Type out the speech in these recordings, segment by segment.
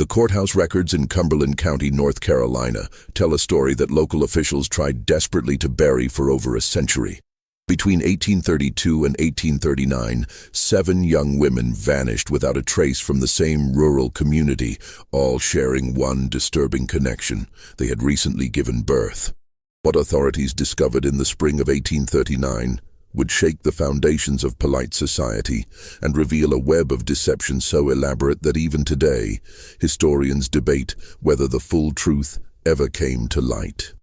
The courthouse records in Cumberland County, North Carolina, tell a story that local officials tried desperately to bury for over a century. Between 1832 and 1839, 7 young women vanished without a trace from the same rural community, all sharing one disturbing connection: they had recently given birth. What authorities discovered in the spring of 1839 would shake the foundations of polite society and reveal a web of deception so elaborate that even today, historians debate whether the full truth ever came to light.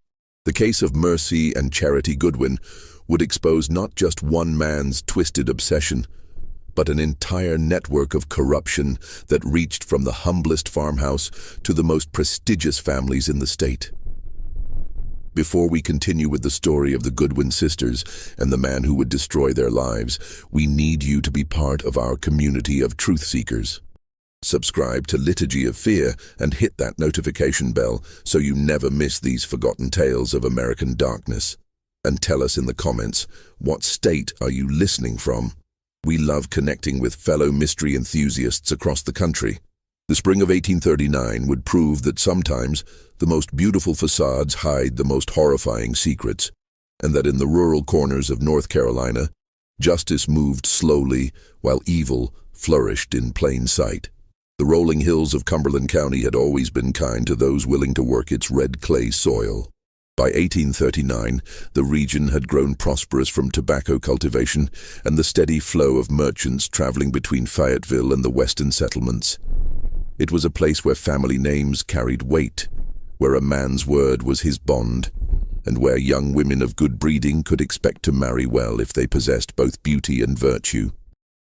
The case of Mercy and Charity Goodwin would expose not just one man's twisted obsession, but an entire network of corruption that reached from the humblest farmhouse to the most prestigious families in the state. Before we continue with the story of the Goodwin sisters and the man who would destroy their lives, we need you to be part of our community of truth seekers. Subscribe to Liturgy of Fear and hit that notification bell so you never miss these forgotten tales of American darkness. And tell us in the comments, what state are you listening from? We love connecting with fellow mystery enthusiasts across the country. The spring of 1839 would prove that sometimes the most beautiful facades hide the most horrifying secrets, and that in the rural corners of North Carolina, justice moved slowly while evil flourished in plain sight. The rolling hills of Cumberland County had always been kind to those willing to work its red clay soil. By 1839, the region had grown prosperous from tobacco cultivation and the steady flow of merchants traveling between Fayetteville and the western settlements. It was a place where family names carried weight, where a man's word was his bond, and where young women of good breeding could expect to marry well if they possessed both beauty and virtue.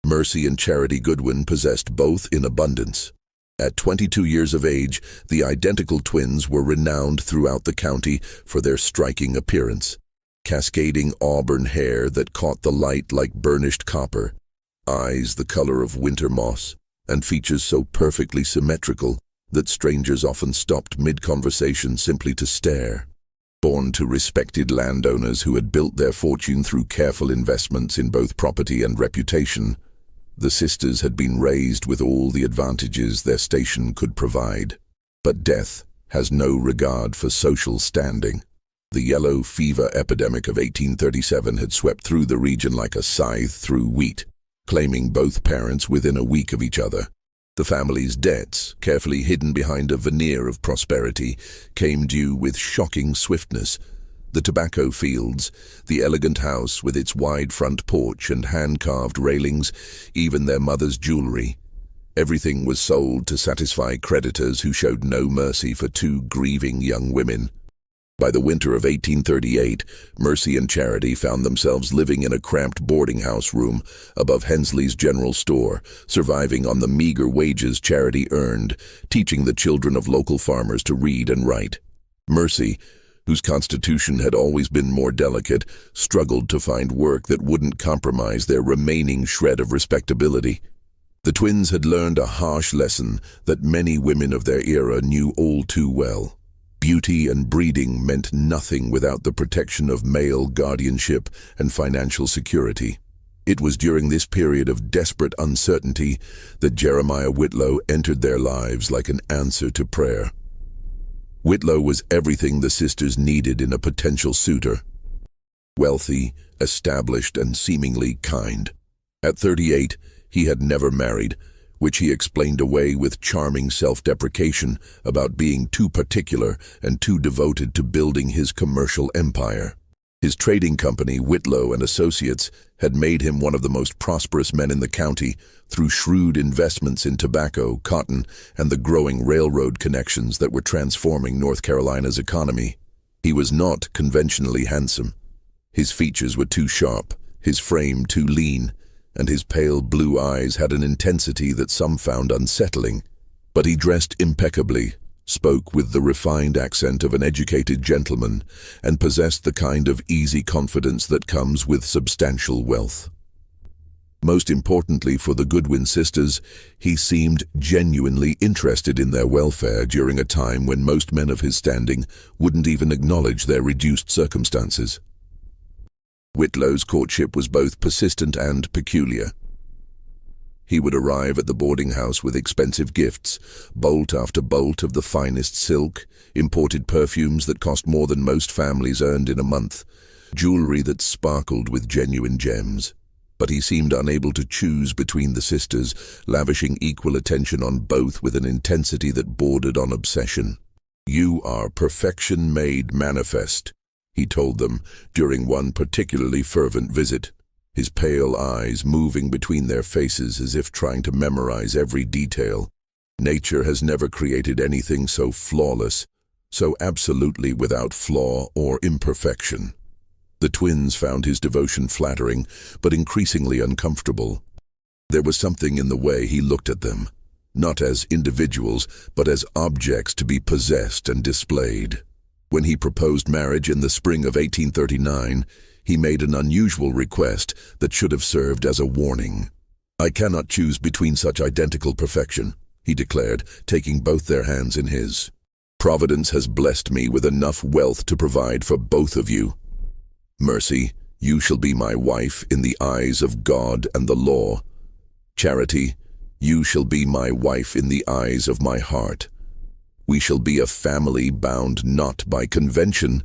Mercy and Charity Goodwin possessed both in abundance. At 22 years of age, the identical twins were renowned throughout the county for their striking appearance. Cascading auburn hair that caught the light like burnished copper, eyes the color of winter moss, and features so perfectly symmetrical that strangers often stopped mid-conversation simply to stare. Born to respected landowners who had built their fortune through careful investments in both property and reputation, the sisters had been raised with all the advantages their station could provide. But death has no regard for social standing. The yellow fever epidemic of 1837 had swept through the region like a scythe through wheat, claiming both parents within a week of each other. The family's debts, carefully hidden behind a veneer of prosperity, came due with shocking swiftness. The tobacco fields, the elegant house with its wide front porch and hand-carved railings, even their mother's jewelry. Everything was sold to satisfy creditors who showed no mercy for 2 grieving young women. By the winter of 1838, Mercy and Charity found themselves living in a cramped boarding house room above Hensley's General Store, surviving on the meager wages Charity earned, teaching the children of local farmers to read and write. Mercy, whose constitution had always been more delicate, struggled to find work that wouldn't compromise their remaining shred of respectability. The twins had learned a harsh lesson that many women of their era knew all too well. Beauty and breeding meant nothing without the protection of male guardianship and financial security. It was during this period of desperate uncertainty that Jeremiah Whitlow entered their lives like an answer to prayer. Whitlow was everything the sisters needed in a potential suitor: wealthy, established, and seemingly kind. At 38, he had never married, which he explained away with charming self-deprecation about being too particular and too devoted to building his commercial empire. His trading company, Whitlow and Associates, had made him one of the most prosperous men in the county through shrewd investments in tobacco, cotton, and the growing railroad connections that were transforming North Carolina's economy. He was not conventionally handsome. His features were too sharp, his frame too lean, and his pale blue eyes had an intensity that some found unsettling. But he dressed impeccably, spoke with the refined accent of an educated gentleman, and possessed the kind of easy confidence that comes with substantial wealth. Most importantly for the Goodwin sisters, he seemed genuinely interested in their welfare during a time when most men of his standing wouldn't even acknowledge their reduced circumstances. Whitlow's courtship was both persistent and peculiar. He would arrive at the boarding house with expensive gifts, bolt after bolt of the finest silk, imported perfumes that cost more than most families earned in a month, jewelry that sparkled with genuine gems. But he seemed unable to choose between the sisters, lavishing equal attention on both with an intensity that bordered on obsession. "You are perfection made manifest," he told them during one particularly fervent visit, his pale eyes moving between their faces as if trying to memorize every detail. "Nature has never created anything so flawless, so absolutely without flaw or imperfection." The twins found his devotion flattering, but increasingly uncomfortable. There was something in the way he looked at them, not as individuals, but as objects to be possessed and displayed. When he proposed marriage in the spring of 1839, he made an unusual request that should have served as a warning. "I cannot choose between such identical perfection," he declared, taking both their hands in his. "Providence has blessed me with enough wealth to provide for both of you. Mercy, you shall be my wife in the eyes of God and the law. Charity, you shall be my wife in the eyes of my heart. We shall be a family bound not by convention,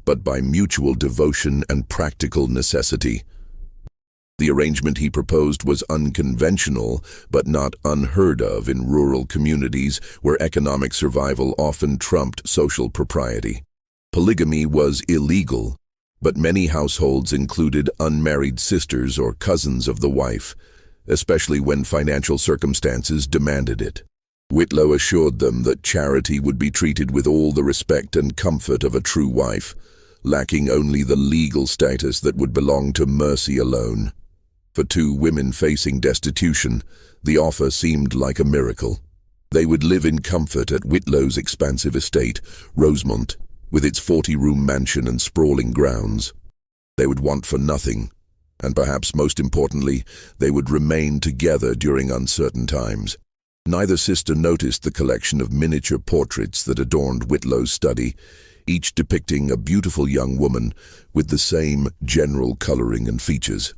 but by mutual devotion and practical necessity." The arrangement he proposed was unconventional, but not unheard of in rural communities where economic survival often trumped social propriety. Polygamy was illegal, but many households included unmarried sisters or cousins of the wife, especially when financial circumstances demanded it. Whitlow assured them that Charity would be treated with all the respect and comfort of a true wife, lacking only the legal status that would belong to Mercy alone. For two women facing destitution, the offer seemed like a miracle. They would live in comfort at Whitlow's expansive estate, Rosemont, with its 40-room mansion and sprawling grounds. They would want for nothing, and perhaps most importantly, they would remain together during uncertain times. Neither sister noticed the collection of miniature portraits that adorned Whitlow's study, each depicting a beautiful young woman with the same general coloring and features.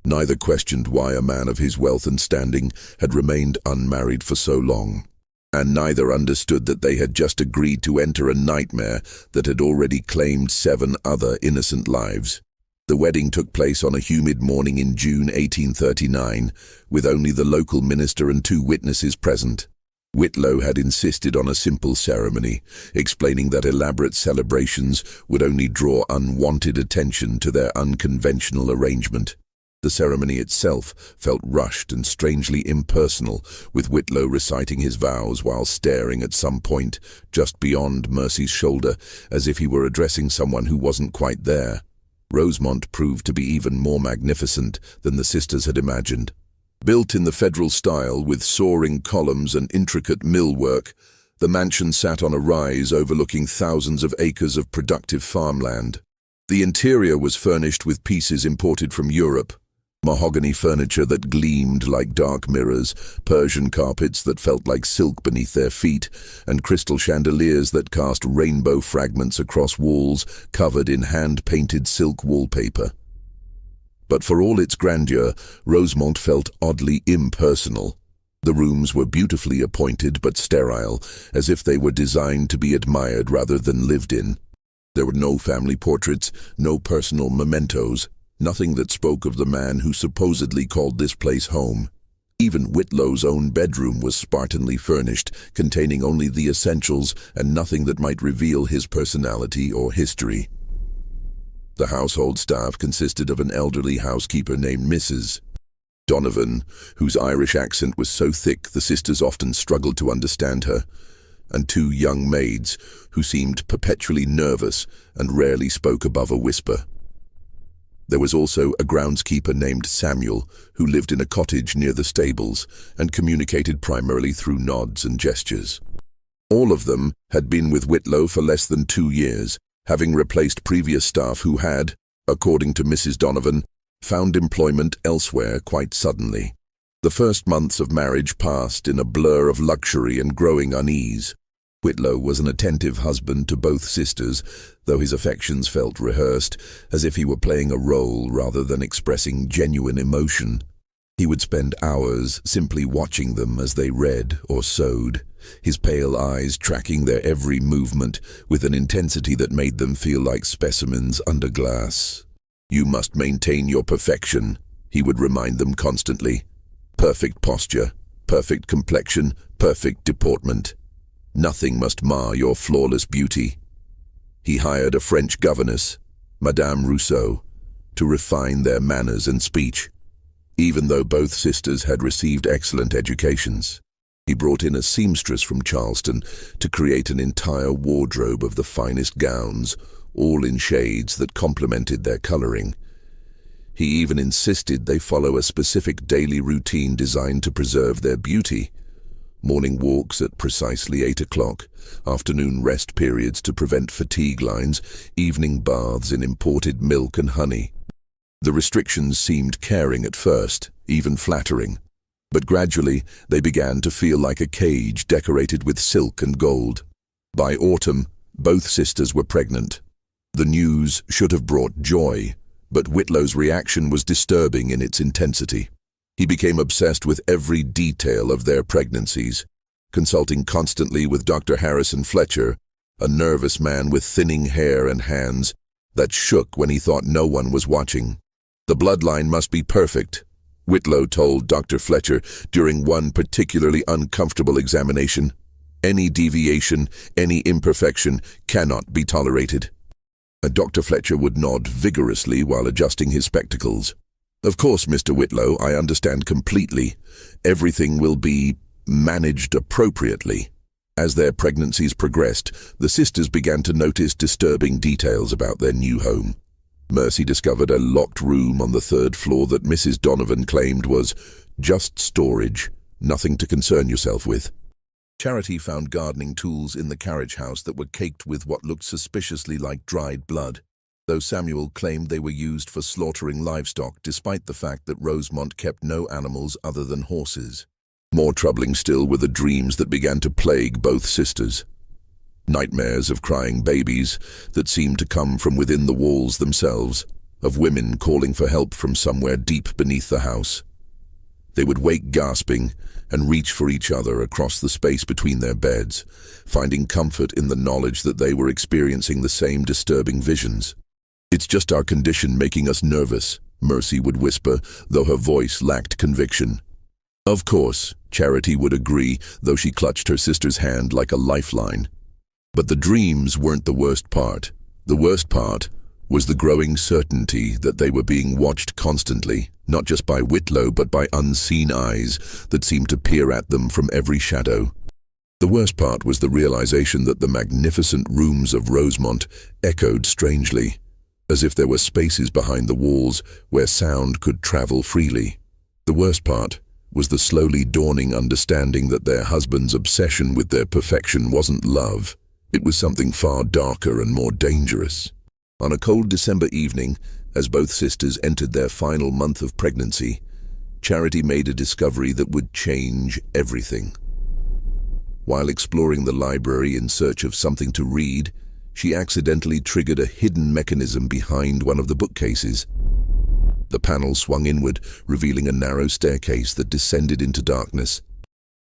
Neither questioned why a man of his wealth and standing had remained unmarried for so long. And neither understood that they had just agreed to enter a nightmare that had already claimed 7 other innocent lives. The wedding took place on a humid morning in June 1839, with only the local minister and 2 witnesses present. Whitlow had insisted on a simple ceremony, explaining that elaborate celebrations would only draw unwanted attention to their unconventional arrangement. The ceremony itself felt rushed and strangely impersonal, with Whitlow reciting his vows while staring at some point just beyond Mercy's shoulder, as if he were addressing someone who wasn't quite there. Rosemont proved to be even more magnificent than the sisters had imagined. Built in the federal style with soaring columns and intricate millwork, the mansion sat on a rise overlooking thousands of acres of productive farmland. The interior was furnished with pieces imported from Europe. Mahogany furniture that gleamed like dark mirrors, Persian carpets that felt like silk beneath their feet, and crystal chandeliers that cast rainbow fragments across walls covered in hand-painted silk wallpaper. But for all its grandeur, Rosemont felt oddly impersonal. The rooms were beautifully appointed but sterile, as if they were designed to be admired rather than lived in. There were no family portraits, no personal mementos, nothing that spoke of the man who supposedly called this place home. Even Whitlow's own bedroom was spartanly furnished, containing only the essentials and nothing that might reveal his personality or history. The household staff consisted of an elderly housekeeper named Mrs. Donovan, whose Irish accent was so thick the sisters often struggled to understand her, and 2 young maids who seemed perpetually nervous and rarely spoke above a whisper. There was also a groundskeeper named Samuel, who lived in a cottage near the stables and communicated primarily through nods and gestures. All of them had been with Whitlow for less than 2 years, having replaced previous staff who had, according to Mrs. Donovan, found employment elsewhere quite suddenly. The first months of marriage passed in a blur of luxury and growing unease. Whitlow was an attentive husband to both sisters, though his affections felt rehearsed, as if he were playing a role rather than expressing genuine emotion. He would spend hours simply watching them as they read or sewed, his pale eyes tracking their every movement with an intensity that made them feel like specimens under glass. "You must maintain your perfection," he would remind them constantly. "Perfect posture, perfect complexion, perfect deportment. Nothing must mar your flawless beauty." He hired a French governess, Madame Rousseau, to refine their manners and speech. Even though both sisters had received excellent educations, he brought in a seamstress from Charleston to create an entire wardrobe of the finest gowns, all in shades that complemented their coloring. He even insisted they follow a specific daily routine designed to preserve their beauty. Morning walks at precisely 8 o'clock, afternoon rest periods to prevent fatigue lines, evening baths in imported milk and honey. The restrictions seemed caring at first, even flattering, but gradually they began to feel like a cage decorated with silk and gold. By autumn, both sisters were pregnant. The news should have brought joy, but Whitlow's reaction was disturbing in its intensity. He became obsessed with every detail of their pregnancies, consulting constantly with Dr. Harrison Fletcher, a nervous man with thinning hair and hands that shook when he thought no one was watching. "The bloodline must be perfect," Whitlow told Dr. Fletcher during one particularly uncomfortable examination. "Any deviation, any imperfection cannot be tolerated." Dr. Fletcher would nod vigorously while adjusting his spectacles. "Of course, Mr. Whitlow, I understand completely. Everything will be managed appropriately." As their pregnancies progressed, the sisters began to notice disturbing details about their new home. Mercy discovered a locked room on the 3rd floor that Mrs. Donovan claimed was just storage, nothing to concern yourself with. Charity found gardening tools in the carriage house that were caked with what looked suspiciously like dried blood, though Samuel claimed they were used for slaughtering livestock, despite the fact that Rosemont kept no animals other than horses. More troubling still were the dreams that began to plague both sisters. Nightmares of crying babies that seemed to come from within the walls themselves, of women calling for help from somewhere deep beneath the house. They would wake gasping and reach for each other across the space between their beds, finding comfort in the knowledge that they were experiencing the same disturbing visions. "It's just our condition making us nervous," Mercy would whisper, though her voice lacked conviction. "Of course," Charity would agree, though she clutched her sister's hand like a lifeline. But the dreams weren't the worst part. The worst part was the growing certainty that they were being watched constantly, not just by Whitlow but by unseen eyes that seemed to peer at them from every shadow. The worst part was the realization that the magnificent rooms of Rosemont echoed strangely, as if there were spaces behind the walls where sound could travel freely. The worst part was the slowly dawning understanding that their husband's obsession with their perfection wasn't love. It was something far darker and more dangerous. On a cold December evening, as both sisters entered their final month of pregnancy, Charity made a discovery that would change everything. While exploring the library in search of something to read, she accidentally triggered a hidden mechanism behind one of the bookcases. The panel swung inward, revealing a narrow staircase that descended into darkness.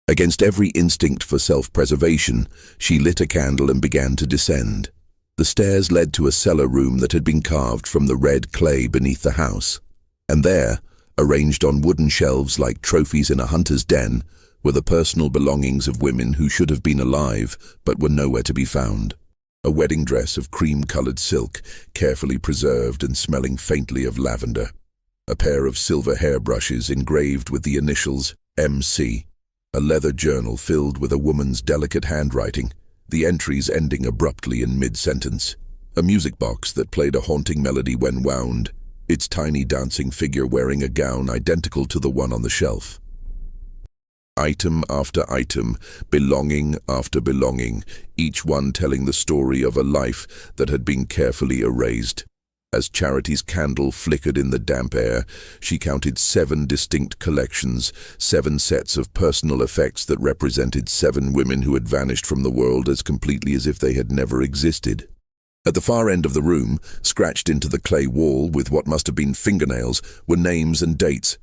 Against every instinct for self-preservation, she lit a candle and began to descend. The stairs led to a cellar room that had been carved from the red clay beneath the house. And there, arranged on wooden shelves like trophies in a hunter's den, were the personal belongings of women who should have been alive but were nowhere to be found. A wedding dress of cream-colored silk, carefully preserved and smelling faintly of lavender. A pair of silver hairbrushes engraved with the initials MC. A leather journal filled with a woman's delicate handwriting, the entries ending abruptly in mid-sentence. A music box that played a haunting melody when wound, its tiny dancing figure wearing a gown identical to the one on the shelf. Item after item, belonging after belonging, each one telling the story of a life that had been carefully erased. As Charity's candle flickered in the damp air, she counted 7 distinct collections, 7 sets of personal effects that represented 7 women who had vanished from the world as completely as if they had never existed. At the far end of the room, scratched into the clay wall with what must have been fingernails, were names and dates.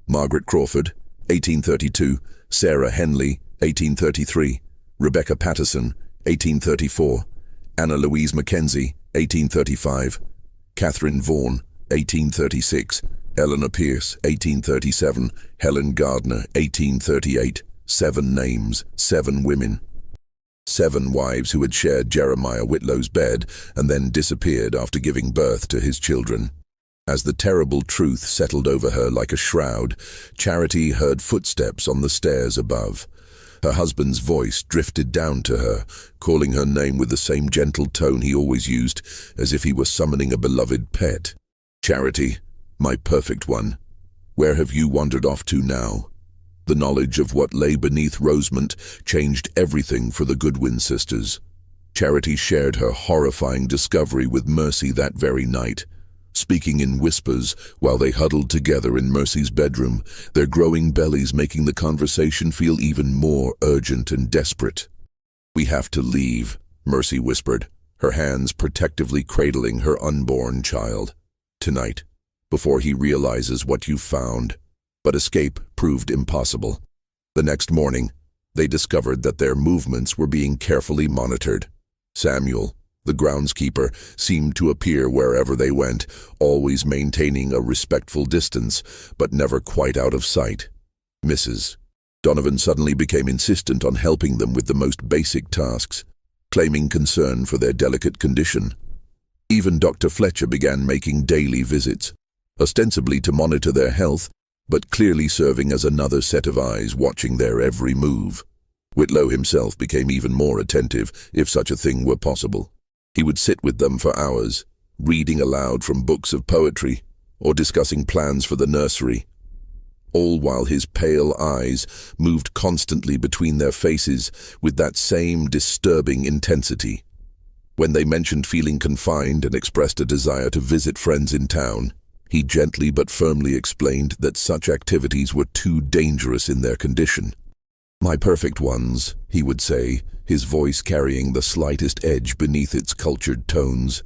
Margaret Crawford, 1832, Sarah Henley, 1833, Rebecca Patterson, 1834, Anna Louise Mackenzie, 1835, Catherine Vaughan, 1836, Eleanor Pierce, 1837, Helen Gardner, 1838, 7 names, 7 women. 7 wives who had shared Jeremiah Whitlow's bed and then disappeared after giving birth to his children. As the terrible truth settled over her like a shroud, Charity heard footsteps on the stairs above. Her husband's voice drifted down to her, calling her name with the same gentle tone he always used, as if he were summoning a beloved pet. "Charity, my perfect one, where have you wandered off to now?" The knowledge of what lay beneath Rosemont changed everything for the Goodwin sisters. Charity shared her horrifying discovery with Mercy that very night, speaking in whispers while they huddled together in Mercy's bedroom, their growing bellies making the conversation feel even more urgent and desperate. "We have to leave," Mercy whispered, her hands protectively cradling her unborn child. "Tonight, before he realizes what you've found." But escape proved impossible. The next morning, they discovered that their movements were being carefully monitored. Samuel, the groundskeeper, seemed to appear wherever they went, always maintaining a respectful distance, but never quite out of sight. Mrs. Donovan suddenly became insistent on helping them with the most basic tasks, claiming concern for their delicate condition. Even Dr. Fletcher began making daily visits, ostensibly to monitor their health, but clearly serving as another set of eyes watching their every move. Whitlow himself became even more attentive, if such a thing were possible. He would sit with them for hours, reading aloud from books of poetry, or discussing plans for the nursery, all while his pale eyes moved constantly between their faces with that same disturbing intensity. When they mentioned feeling confined and expressed a desire to visit friends in town, he gently but firmly explained that such activities were too dangerous in their condition. "My perfect ones," he would say, his voice carrying the slightest edge beneath its cultured tones.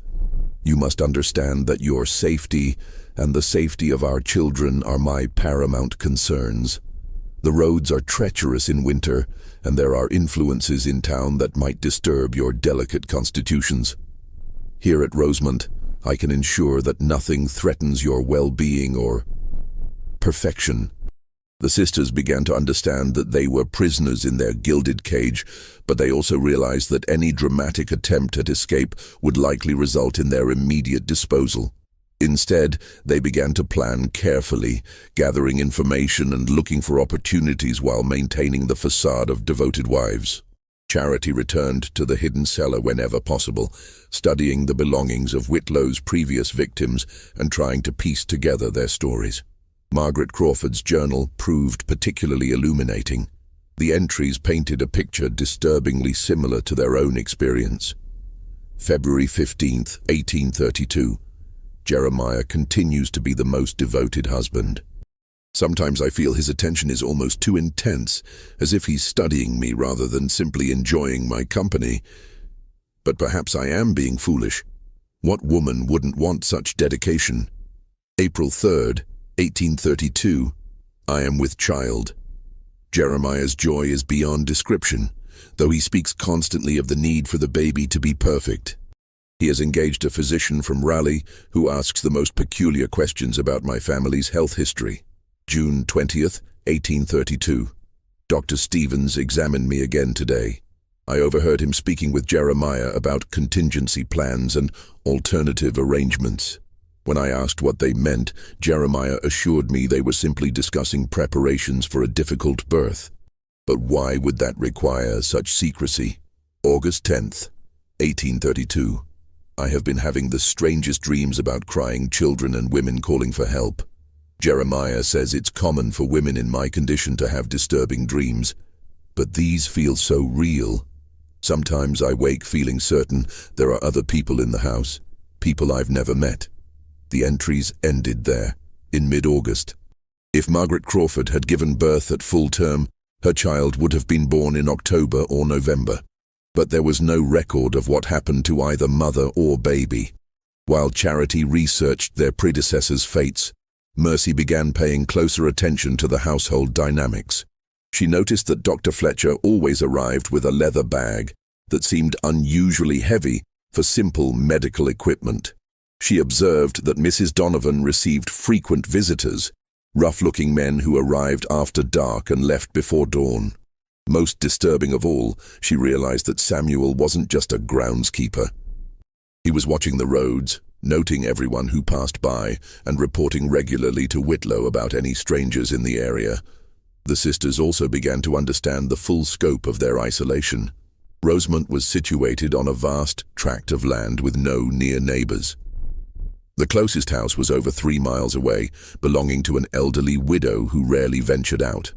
"You must understand that your safety and the safety of our children are my paramount concerns. The roads are treacherous in winter, and there are influences in town that might disturb your delicate constitutions. Here at Rosemont, I can ensure that nothing threatens your well-being or perfection." The sisters began to understand that they were prisoners in their gilded cage, but they also realized that any dramatic attempt at escape would likely result in their immediate disposal. Instead, they began to plan carefully, gathering information and looking for opportunities while maintaining the facade of devoted wives. Charity returned to the hidden cellar whenever possible, studying the belongings of Whitlow's previous victims and trying to piece together their stories. Margaret Crawford's journal proved particularly illuminating. The entries painted a picture disturbingly similar to their own experience. February 15th, 1832. Jeremiah continues to be the most devoted husband. Sometimes I feel his attention is almost too intense, as if he's studying me rather than simply enjoying my company. But perhaps I am being foolish. What woman wouldn't want such dedication? April 3rd, 1832. I am with child. Jeremiah's joy is beyond description, though he speaks constantly of the need for the baby to be perfect. He has engaged a physician from Raleigh who asks the most peculiar questions about my family's health history. June 20th, 1832. Dr. Stevens examined me again today. I overheard him speaking with Jeremiah about contingency plans and alternative arrangements. When I asked what they meant, Jeremiah assured me they were simply discussing preparations for a difficult birth. But why would that require such secrecy? August 10th, 1832. I have been having the strangest dreams about crying children and women calling for help. Jeremiah says it's common for women in my condition to have disturbing dreams, but these feel so real. Sometimes I wake feeling certain there are other people in the house, people I've never met. The entries ended there, in mid-August. If Margaret Crawford had given birth at full term, her child would have been born in October or November. But there was no record of what happened to either mother or baby. While Charity researched their predecessors' fates, Mercy began paying closer attention to the household dynamics. She noticed that Dr. Fletcher always arrived with a leather bag that seemed unusually heavy for simple medical equipment. She observed that Mrs. Donovan received frequent visitors, rough-looking men who arrived after dark and left before dawn. Most disturbing of all, she realized that Samuel wasn't just a groundskeeper. He was watching the roads, noting everyone who passed by, and reporting regularly to Whitlow about any strangers in the area. The sisters also began to understand the full scope of their isolation. Rosemont was situated on a vast tract of land with no near neighbors. The closest house was over 3 miles away, belonging to an elderly widow who rarely ventured out.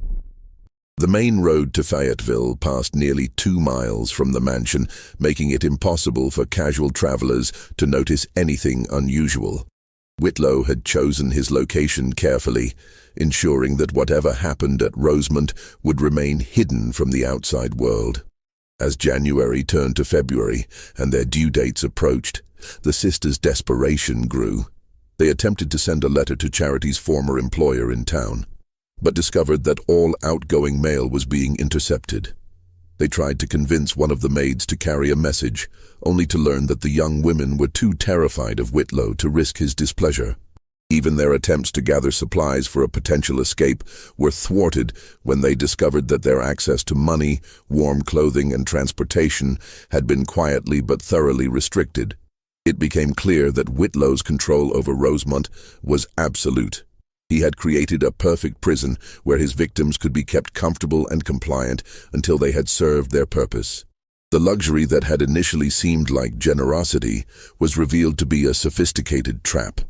The main road to Fayetteville passed nearly 2 miles from the mansion, making it impossible for casual travelers to notice anything unusual. Whitlow had chosen his location carefully, ensuring that whatever happened at Rosemont would remain hidden from the outside world. As January turned to February and their due dates approached, the sisters' desperation grew. They attempted to send a letter to Charity's former employer in town, but discovered that all outgoing mail was being intercepted. They tried to convince one of the maids to carry a message, only to learn that the young women were too terrified of Whitlow to risk his displeasure. Even their attempts to gather supplies for a potential escape were thwarted when they discovered that their access to money, warm clothing, and transportation had been quietly but thoroughly restricted. It became clear that Whitlow's control over Rosemont was absolute. He had created a perfect prison where his victims could be kept comfortable and compliant until they had served their purpose. The luxury that had initially seemed like generosity was revealed to be a sophisticated trap,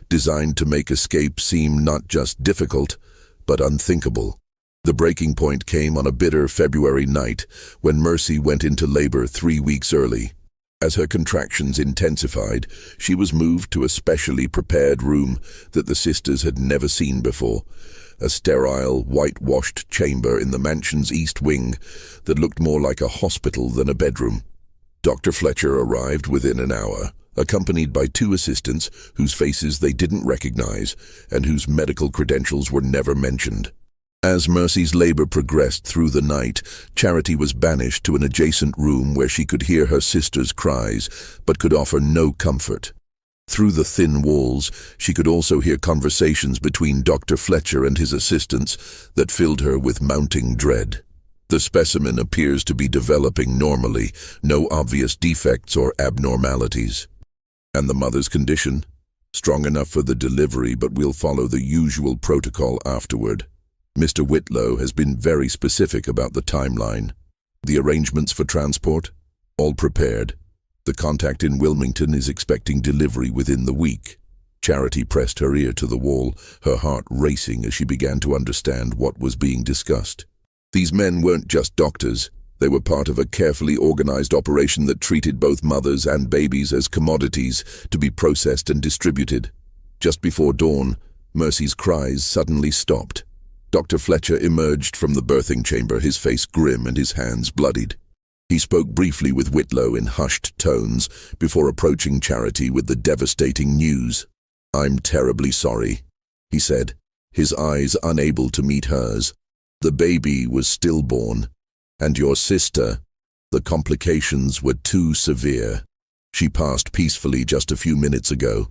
designed to make escape seem not just difficult, but unthinkable. The breaking point came on a bitter February night when Mercy went into labor 3 weeks early. As her contractions intensified, she was moved to a specially prepared room that the sisters had never seen before, a sterile, whitewashed chamber in the mansion's east wing that looked more like a hospital than a bedroom. Dr. Fletcher arrived within an hour, accompanied by 2 assistants whose faces they didn't recognize and whose medical credentials were never mentioned. As Mercy's labor progressed through the night, Charity was banished to an adjacent room where she could hear her sister's cries, but could offer no comfort. Through the thin walls, she could also hear conversations between Dr. Fletcher and his assistants that filled her with mounting dread. The specimen appears to be developing normally, no obvious defects or abnormalities. And the mother's condition? Strong enough for the delivery, but we'll follow the usual protocol afterward. Mr. Whitlow has been very specific about the timeline. The arrangements for transport? All prepared. The contact in Wilmington is expecting delivery within the week. Charity pressed her ear to the wall, her heart racing as she began to understand what was being discussed. These men weren't just doctors. They were part of a carefully organized operation that treated both mothers and babies as commodities to be processed and distributed. Just before dawn, Mercy's cries suddenly stopped. Dr. Fletcher emerged from the birthing chamber, his face grim and his hands bloodied. He spoke briefly with Whitlow in hushed tones before approaching Charity with the devastating news. "I'm terribly sorry," he said, his eyes unable to meet hers. "The baby was stillborn, and your sister, the complications were too severe. She passed peacefully just a few minutes ago."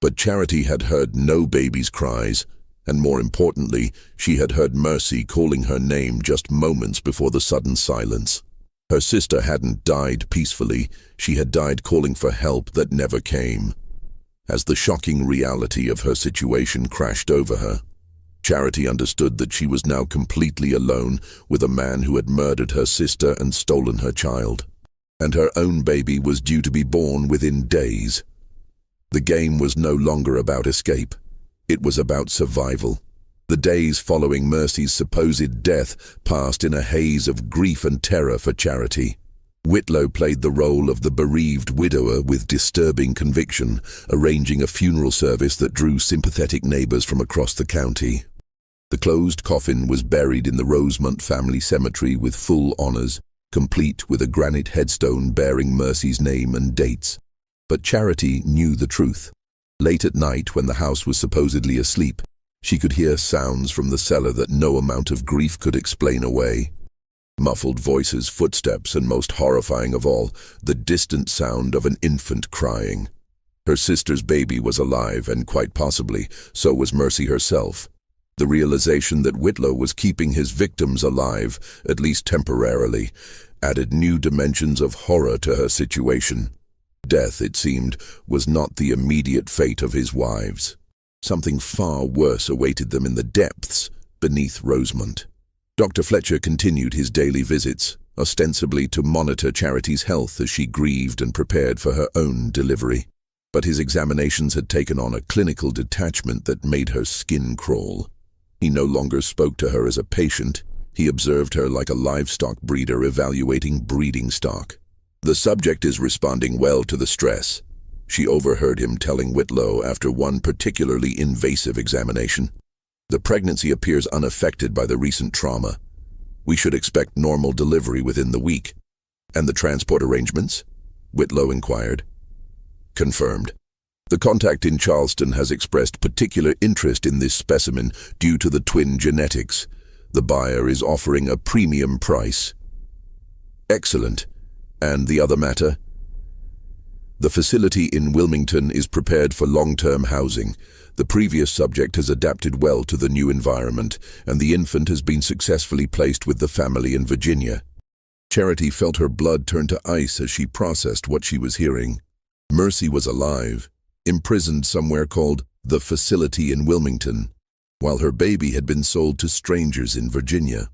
But Charity had heard no baby's cries, and more importantly, she had heard Mercy calling her name just moments before the sudden silence. Her sister hadn't died peacefully, she had died calling for help that never came. As the shocking reality of her situation crashed over her, Charity understood that she was now completely alone with a man who had murdered her sister and stolen her child. And her own baby was due to be born within days. The game was no longer about escape. It was about survival. The days following Mercy's supposed death passed in a haze of grief and terror for Charity. Whitlow played the role of the bereaved widower with disturbing conviction, arranging a funeral service that drew sympathetic neighbors from across the county. The closed coffin was buried in the Rosemont family cemetery with full honors, complete with a granite headstone bearing Mercy's name and dates. But Charity knew the truth. Late at night, when the house was supposedly asleep, She could hear sounds from the cellar that no amount of grief could explain away. Muffled voices, footsteps, and most horrifying of all, the distant sound of an infant crying. Her sister's baby was alive, and quite possibly, so was Mercy herself. The realization that Whitlow was keeping his victims alive, at least temporarily, added new dimensions of horror to her situation. Death, it seemed, was not the immediate fate of his wives. Something far worse awaited them in the depths beneath Rosemont. Dr. Fletcher continued his daily visits, ostensibly to monitor Charity's health as she grieved and prepared for her own delivery. But his examinations had taken on a clinical detachment that made her skin crawl. He no longer spoke to her as a patient. He observed her like a livestock breeder evaluating breeding stock. "The subject is responding well to the stress," she overheard him telling Whitlow after one particularly invasive examination. "The pregnancy appears unaffected by the recent trauma. We should expect normal delivery within the week." "And the transport arrangements?" Whitlow inquired. "Confirmed. The contact in Charleston has expressed particular interest in this specimen due to the twin genetics. The buyer is offering a premium price." "Excellent. And the other matter?" "The facility in Wilmington is prepared for long-term housing. The previous subject has adapted well to the new environment, and the infant has been successfully placed with the family in Virginia." Charity felt her blood turn to ice as she processed what she was hearing. Mercy was alive, imprisoned somewhere called the facility in Wilmington, while her baby had been sold to strangers in Virginia.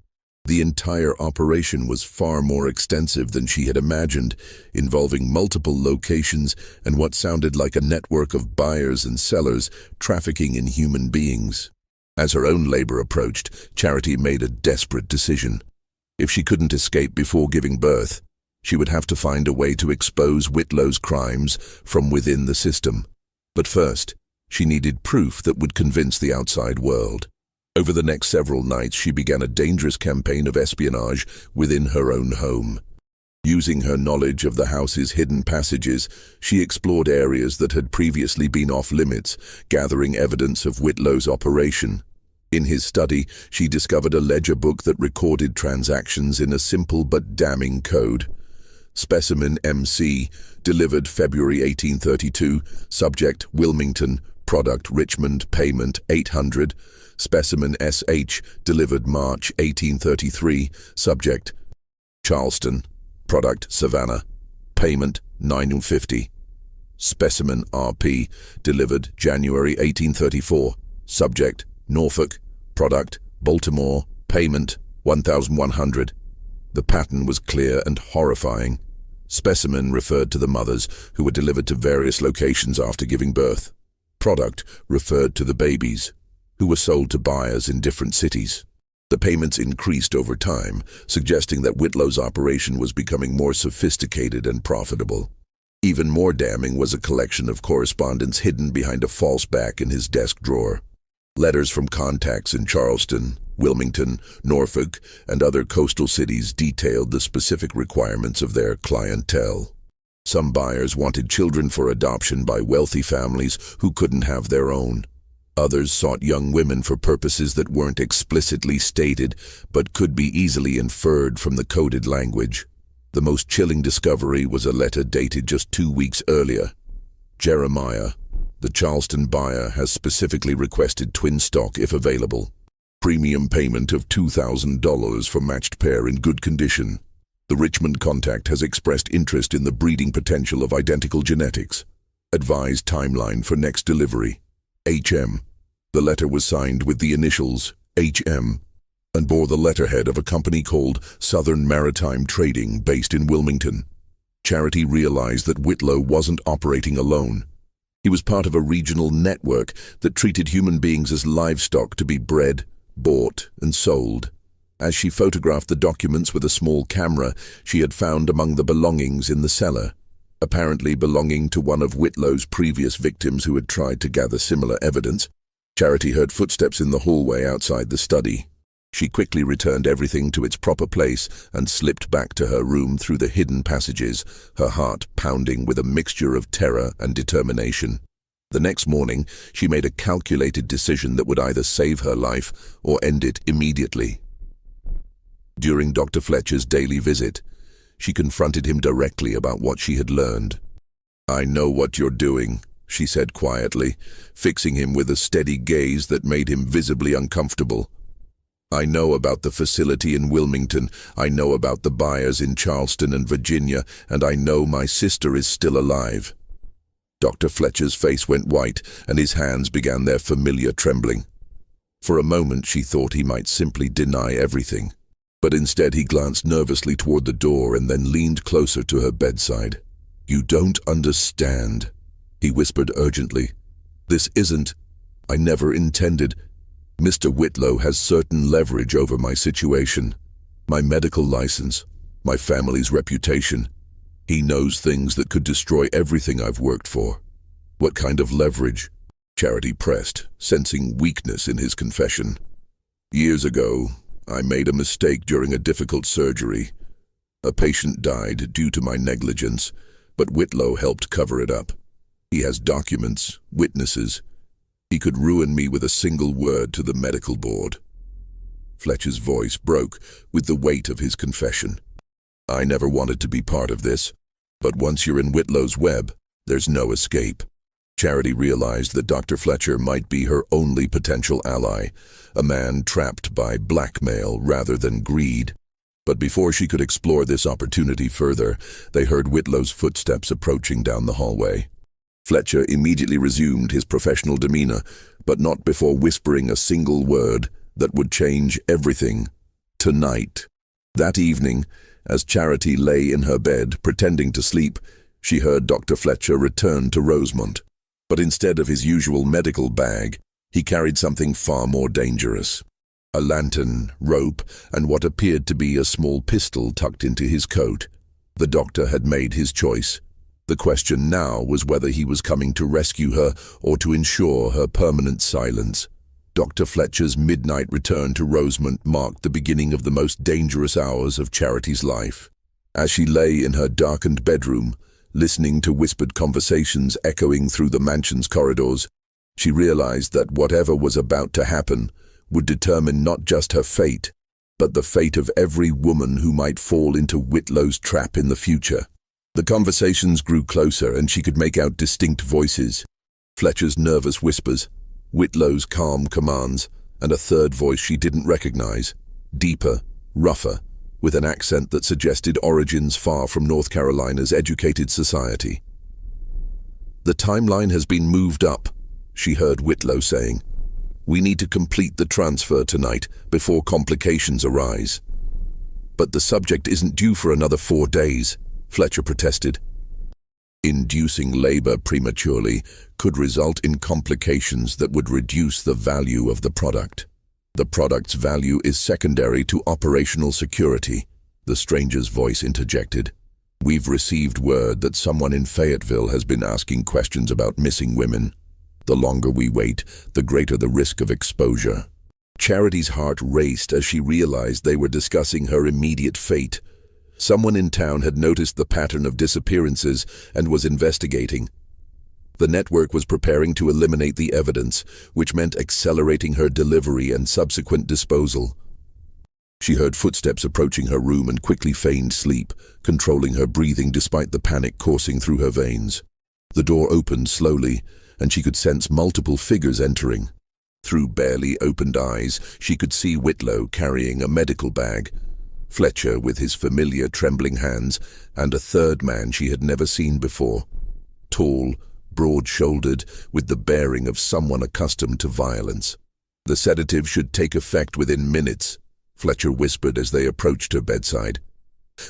The entire operation was far more extensive than she had imagined, involving multiple locations and what sounded like a network of buyers and sellers trafficking in human beings. As her own labor approached, Charity made a desperate decision. If she couldn't escape before giving birth, she would have to find a way to expose Whitlow's crimes from within the system. But first, she needed proof that would convince the outside world. Over the next several nights, she began a dangerous campaign of espionage within her own home. Using her knowledge of the house's hidden passages, she explored areas that had previously been off-limits, gathering evidence of Whitlow's operation. In his study, she discovered a ledger book that recorded transactions in a simple but damning code. Specimen MC, delivered February 1832, subject Wilmington, product Richmond, payment $800. Specimen SH, delivered March 1833, subject Charleston, product Savannah, payment $950. Specimen RP, delivered January 1834, subject Norfolk, product Baltimore, payment $1,100. The pattern was clear and horrifying. Specimen referred to the mothers, who were delivered to various locations after giving birth. Product referred to the babies, who were sold to buyers in different cities. The payments increased over time, suggesting that Whitlow's operation was becoming more sophisticated and profitable. Even more damning was a collection of correspondence hidden behind a false back in his desk drawer. Letters from contacts in Charleston, Wilmington, Norfolk, and other coastal cities detailed the specific requirements of their clientele. Some buyers wanted children for adoption by wealthy families who couldn't have their own. Others sought young women for purposes that weren't explicitly stated, but could be easily inferred from the coded language. The most chilling discovery was a letter dated just 2 weeks earlier. "Jeremiah, the Charleston buyer has specifically requested twin stock if available. Premium payment of $2,000 for matched pair in good condition. The Richmond contact has expressed interest in the breeding potential of identical genetics. Advised timeline for next delivery. HM." The letter was signed with the initials HM and bore the letterhead of a company called Southern Maritime Trading based in Wilmington. Charity realized that Whitlow wasn't operating alone. He was part of a regional network that treated human beings as livestock to be bred, bought, and sold. As she photographed the documents with a small camera, she had found among the belongings in the cellar, apparently belonging to one of Whitlow's previous victims who had tried to gather similar evidence. Charity heard footsteps in the hallway outside the study. She quickly returned everything to its proper place and slipped back to her room through the hidden passages, her heart pounding with a mixture of terror and determination. The next morning, she made a calculated decision that would either save her life or end it immediately. During Dr. Fletcher's daily visit, she confronted him directly about what she had learned. "I know what you're doing," she said quietly, fixing him with a steady gaze that made him visibly uncomfortable. "I know about the facility in Wilmington, I know about the buyers in Charleston and Virginia, and I know my sister is still alive." Dr. Fletcher's face went white, and his hands began their familiar trembling. For a moment she thought he might simply deny everything, but instead he glanced nervously toward the door and then leaned closer to her bedside. "You don't understand," he whispered urgently. "This isn't... I never intended... Mr. Whitlow has certain leverage over my situation, my medical license, my family's reputation. He knows things that could destroy everything I've worked for." "What kind of leverage?" Charity pressed, sensing weakness in his confession. "Years ago, I made a mistake during a difficult surgery. A patient died due to my negligence, but Whitlow helped cover it up. He has documents, witnesses. He could ruin me with a single word to the medical board." Fletcher's voice broke with the weight of his confession. "I never wanted to be part of this, but once you're in Whitlow's web, there's no escape." Charity realized that Dr. Fletcher might be her only potential ally, a man trapped by blackmail rather than greed. But before she could explore this opportunity further, they heard Whitlow's footsteps approaching down the hallway. Fletcher immediately resumed his professional demeanor, but not before whispering a single word that would change everything. "Tonight." That evening, as Charity lay in her bed pretending to sleep, she heard Dr. Fletcher return to Rosemont. But instead of his usual medical bag, he carried something far more dangerous. A lantern, rope, and what appeared to be a small pistol tucked into his coat. The doctor had made his choice. The question now was whether he was coming to rescue her or to ensure her permanent silence. Dr. Fletcher's midnight return to Rosemont marked the beginning of the most dangerous hours of Charity's life. As she lay in her darkened bedroom, listening to whispered conversations echoing through the mansion's corridors, she realized that whatever was about to happen would determine not just her fate, but the fate of every woman who might fall into Whitlow's trap in the future. The conversations grew closer, and she could make out distinct voices. Fletcher's nervous whispers, Whitlow's calm commands, and a third voice she didn't recognize, deeper, rougher, with an accent that suggested origins far from North Carolina's educated society. "The timeline has been moved up," she heard Whitlow saying. "We need to complete the transfer tonight before complications arise." "But the subject isn't due for another 4 days," Fletcher protested. Inducing labor prematurely could result in complications that would reduce the value of the product. "The product's value is secondary to operational security," the stranger's voice interjected. "We've received word that someone in Fayetteville has been asking questions about missing women. The longer we wait, the greater the risk of exposure." Charity's heart raced as she realized they were discussing her immediate fate. Someone in town had noticed the pattern of disappearances and was investigating. The network was preparing to eliminate the evidence, which meant accelerating her delivery and subsequent disposal. She heard footsteps approaching her room and quickly feigned sleep, controlling her breathing despite the panic coursing through her veins. The door opened slowly, and she could sense multiple figures entering. Through barely opened eyes, she could see Whitlow carrying a medical bag, Fletcher with his familiar trembling hands, and a third man she had never seen before. Tall, broad-shouldered, with the bearing of someone accustomed to violence. "The sedative should take effect within minutes," Fletcher whispered as they approached her bedside.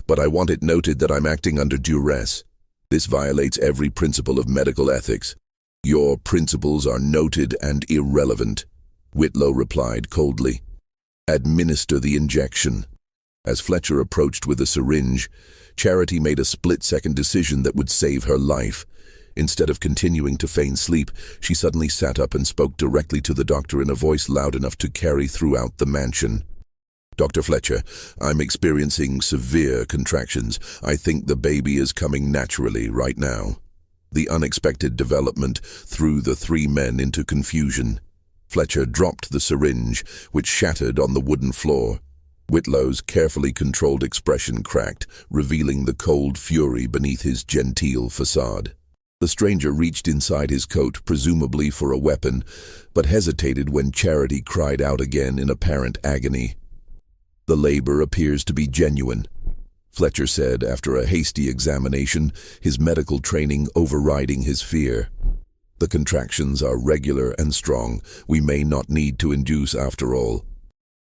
"But I want it noted that I'm acting under duress. This violates every principle of medical ethics." "Your principles are noted and irrelevant," Whitlow replied coldly. "Administer the injection." As Fletcher approached with a syringe, Charity made a split-second decision that would save her life. Instead of continuing to feign sleep, she suddenly sat up and spoke directly to the doctor in a voice loud enough to carry throughout the mansion. "Dr. Fletcher, I'm experiencing severe contractions. I think the baby is coming naturally right now." The unexpected development threw the three men into confusion. Fletcher dropped the syringe, which shattered on the wooden floor. Whitlow's carefully controlled expression cracked, revealing the cold fury beneath his genteel facade. The stranger reached inside his coat, presumably for a weapon, but hesitated when Charity cried out again in apparent agony. "The labor appears to be genuine," Fletcher said after a hasty examination, his medical training overriding his fear. "The contractions are regular and strong. We may not need to induce after all."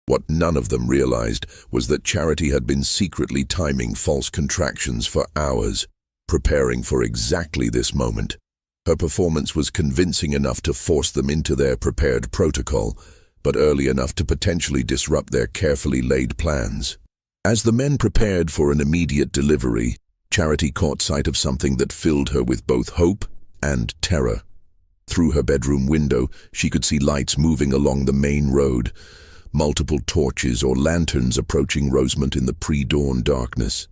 What none of them realized was that Charity had been secretly timing false contractions for hours, preparing for exactly this moment. Her performance was convincing enough to force them into their prepared protocol, but early enough to potentially disrupt their carefully laid plans. As the men prepared for an immediate delivery, Charity caught sight of something that filled her with both hope and terror. Through her bedroom window, she could see lights moving along the main road, multiple torches or lanterns approaching Rosemont in the pre-dawn darkness.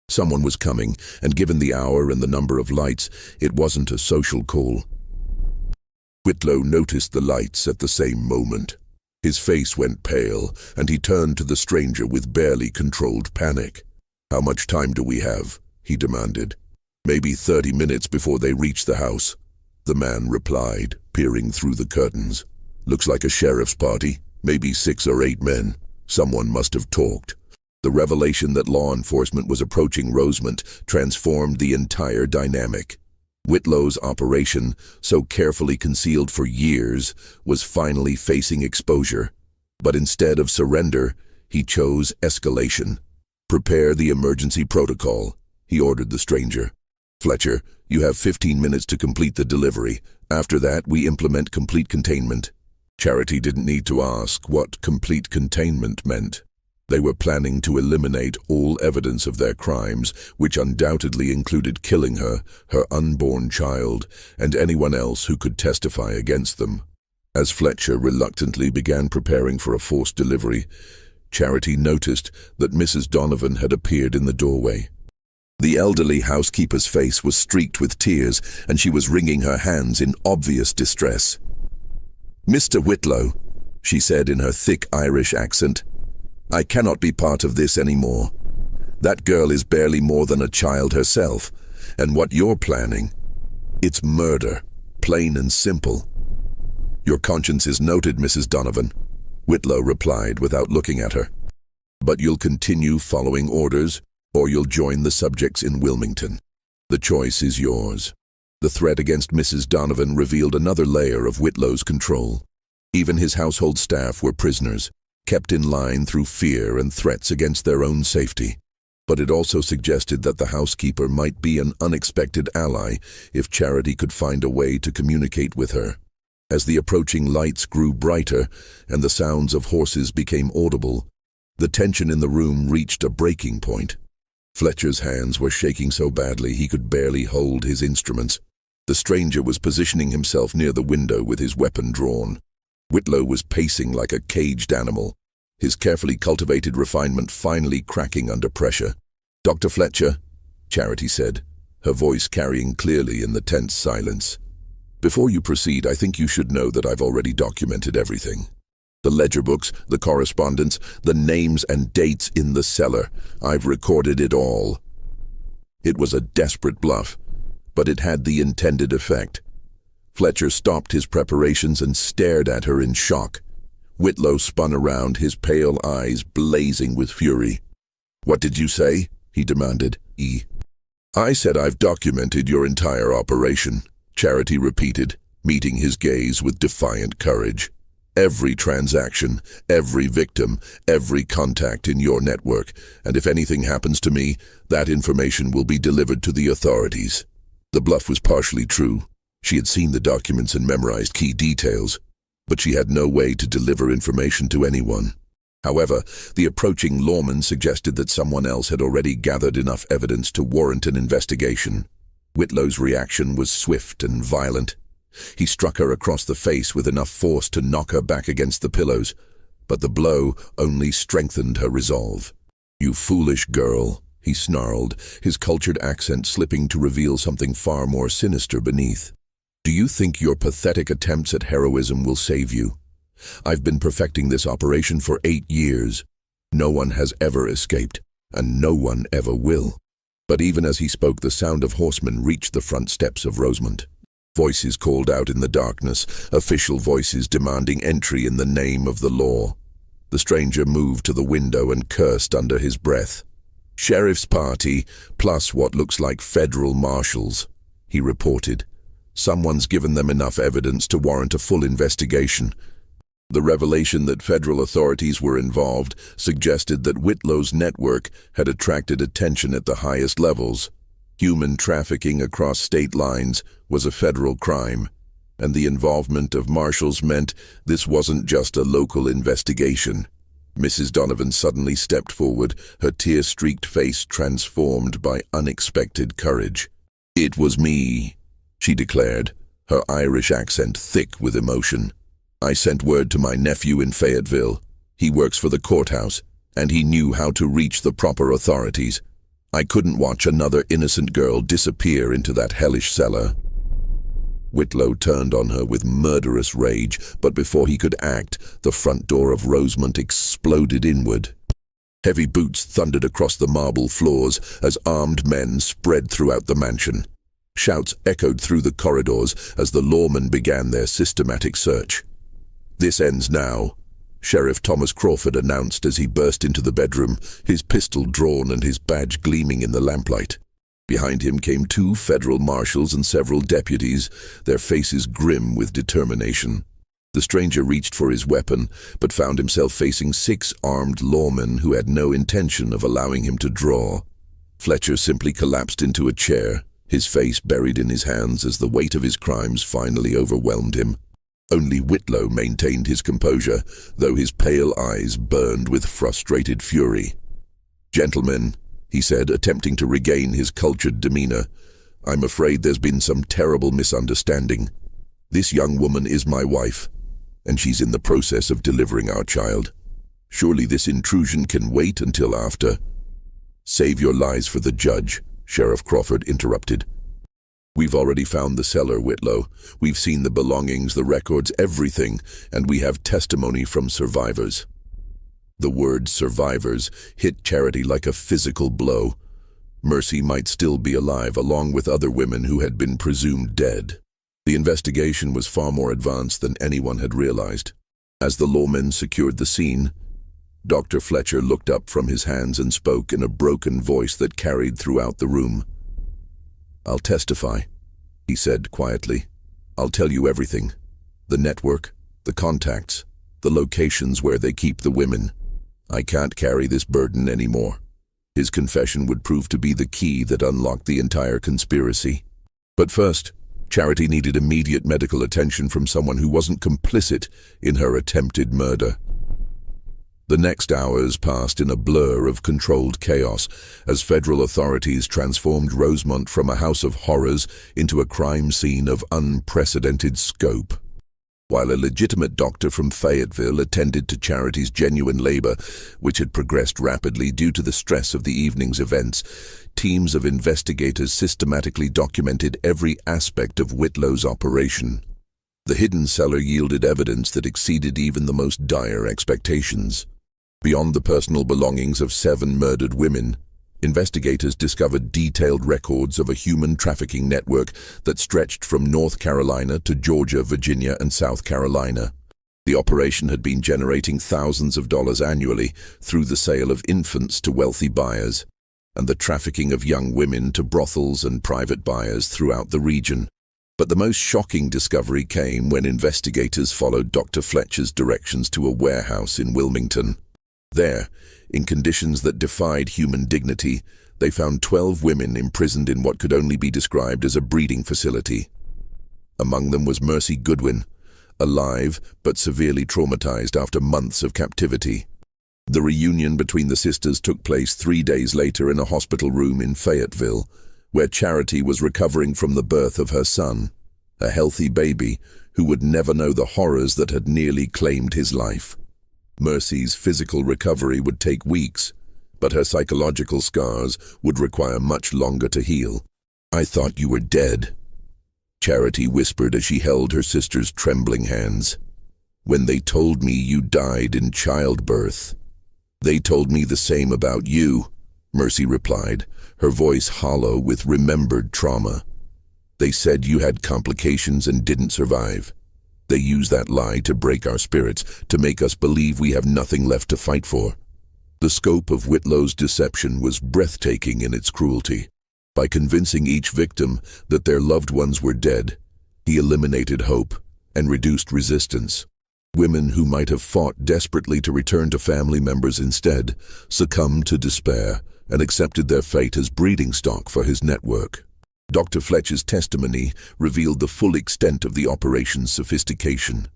Someone was coming, and given the hour and the number of lights, it wasn't a social call. Whitlow noticed the lights at the same moment. His face went pale, and he turned to the stranger with barely controlled panic. "How much time do we have?" he demanded. "Maybe 30 minutes before they reach the house," the man replied, peering through the curtains. "Looks like a sheriff's party, maybe 6 or 8 men. Someone must have talked." The revelation that law enforcement was approaching Rosemont transformed the entire dynamic. Whitlow's operation, so carefully concealed for years, was finally facing exposure. But instead of surrender, he chose escalation. "Prepare the emergency protocol," he ordered the stranger. "Fletcher, you have 15 minutes to complete the delivery. After that, we implement complete containment." Charity didn't need to ask what complete containment meant. They were planning to eliminate all evidence of their crimes, which undoubtedly included killing her, her unborn child, and anyone else who could testify against them. As Fletcher reluctantly began preparing for a forced delivery, Charity noticed that Mrs. Donovan had appeared in the doorway. The elderly housekeeper's face was streaked with tears, and she was wringing her hands in obvious distress. "Mr. Whitlow," she said in her thick Irish accent, "I cannot be part of this anymore. That girl is barely more than a child herself, and what you're planning, it's murder, plain and simple." "Your conscience is noted, Mrs. Donovan," Whitlow replied without looking at her. "But you'll continue following orders, or you'll join the subjects in Wilmington. The choice is yours." The threat against Mrs. Donovan revealed another layer of Whitlow's control. Even his household staff were prisoners, kept in line through fear and threats against their own safety. But it also suggested that the housekeeper might be an unexpected ally if Charity could find a way to communicate with her. As the approaching lights grew brighter and the sounds of horses became audible, the tension in the room reached a breaking point. Fletcher's hands were shaking so badly he could barely hold his instruments. The stranger was positioning himself near the window with his weapon drawn. Whitlow was pacing like a caged animal, his carefully cultivated refinement finally cracking under pressure. "Dr. Fletcher," Charity said, her voice carrying clearly in the tense silence. "Before you proceed, I think you should know that I've already documented everything. The ledger books, the correspondence, the names and dates in the cellar. I've recorded it all." It was a desperate bluff, but it had the intended effect. Fletcher stopped his preparations and stared at her in shock. Whitlow spun around, his pale eyes blazing with fury. "What did you say?" he demanded. "I said I've documented your entire operation," Charity repeated, meeting his gaze with defiant courage. "Every transaction, every victim, every contact in your network, and if anything happens to me, that information will be delivered to the authorities." The bluff was partially true. She had seen the documents and memorized key details, but she had no way to deliver information to anyone. However, the approaching lawman suggested that someone else had already gathered enough evidence to warrant an investigation. Whitlow's reaction was swift and violent. He struck her across the face with enough force to knock her back against the pillows, but the blow only strengthened her resolve. "You foolish girl," he snarled, his cultured accent slipping to reveal something far more sinister beneath. "Do you think your pathetic attempts at heroism will save you? I've been perfecting this operation for 8 years. No one has ever escaped, and no one ever will." But even as he spoke, the sound of horsemen reached the front steps of Rosemont. Voices called out in the darkness, official voices demanding entry in the name of the law. The stranger moved to the window and cursed under his breath. "Sheriff's party, plus what looks like federal marshals," he reported. "Someone's given them enough evidence to warrant a full investigation." The revelation that federal authorities were involved suggested that Whitlow's network had attracted attention at the highest levels. Human trafficking across state lines was a federal crime, and the involvement of marshals meant this wasn't just a local investigation. Mrs. Donovan suddenly stepped forward, her tear-streaked face transformed by unexpected courage. "It was me," she declared, her Irish accent thick with emotion. "I sent word to my nephew in Fayetteville. He works for the courthouse, and he knew how to reach the proper authorities. I couldn't watch another innocent girl disappear into that hellish cellar." Whitlow turned on her with murderous rage, but before he could act, the front door of Rosemont exploded inward. Heavy boots thundered across the marble floors as armed men spread throughout the mansion. Shouts echoed through the corridors as the lawmen began their systematic search. "This ends now," Sheriff Thomas Crawford announced as he burst into the bedroom, his pistol drawn and his badge gleaming in the lamplight. Behind him came 2 federal marshals and several deputies, their faces grim with determination. The stranger reached for his weapon, but found himself facing 6 armed lawmen who had no intention of allowing him to draw. Fletcher simply collapsed into a chair, his face buried in his hands as the weight of his crimes finally overwhelmed him. Only Whitlow maintained his composure, though his pale eyes burned with frustrated fury. "Gentlemen," he said, attempting to regain his cultured demeanor, "I'm afraid there's been some terrible misunderstanding. This young woman is my wife, and she's in the process of delivering our child. Surely this intrusion can wait until after." "Save your lies for the judge," Sheriff Crawford interrupted. "We've already found the cellar, Whitlow. We've seen the belongings, the records, everything, and we have testimony from survivors." The word survivors hit Charity like a physical blow. Mercy might still be alive, along with other women who had been presumed dead. The investigation was far more advanced than anyone had realized. As the lawmen secured the scene, Dr. Fletcher looked up from his hands and spoke in a broken voice that carried throughout the room. "I'll testify," he said quietly. "I'll tell you everything. The network, the contacts, the locations where they keep the women. I can't carry this burden anymore." His confession would prove to be the key that unlocked the entire conspiracy. But first, Charity needed immediate medical attention from someone who wasn't complicit in her attempted murder. The next hours passed in a blur of controlled chaos as federal authorities transformed Rosemont from a house of horrors into a crime scene of unprecedented scope. While a legitimate doctor from Fayetteville attended to Charity's genuine labor, which had progressed rapidly due to the stress of the evening's events, teams of investigators systematically documented every aspect of Whitlow's operation. The hidden cellar yielded evidence that exceeded even the most dire expectations. Beyond the personal belongings of 7 murdered women, investigators discovered detailed records of a human trafficking network that stretched from North Carolina to Georgia, Virginia, and South Carolina. The operation had been generating thousands of dollars annually through the sale of infants to wealthy buyers, and the trafficking of young women to brothels and private buyers throughout the region. But the most shocking discovery came when investigators followed Dr. Fletcher's directions to a warehouse in Wilmington. There, in conditions that defied human dignity, they found 12 women imprisoned in what could only be described as a breeding facility. Among them was Mercy Goodwin, alive but severely traumatized after months of captivity. The reunion between the sisters took place 3 days later in a hospital room in Fayetteville, where Charity was recovering from the birth of her son, a healthy baby who would never know the horrors that had nearly claimed his life. Mercy's physical recovery would take weeks, but her psychological scars would require much longer to heal. "I thought you were dead," Charity whispered as she held her sister's trembling hands. "When they told me you died in childbirth." "They told me the same about you," Mercy replied, her voice hollow with remembered trauma. "They said you had complications and didn't survive. They use that lie to break our spirits, to make us believe we have nothing left to fight for." The scope of Whitlow's deception was breathtaking in its cruelty. By convincing each victim that their loved ones were dead, he eliminated hope and reduced resistance. Women who might have fought desperately to return to family members instead succumbed to despair and accepted their fate as breeding stock for his network. Dr. Fletcher's testimony revealed the full extent of the operation's sophistication.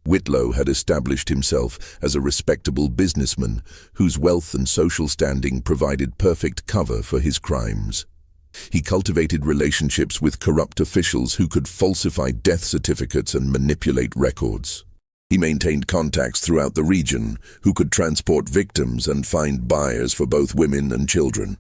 Whitlow had established himself as a respectable businessman whose wealth and social standing provided perfect cover for his crimes. He cultivated relationships with corrupt officials who could falsify death certificates and manipulate records. He maintained contacts throughout the region who could transport victims and find buyers for both women and children.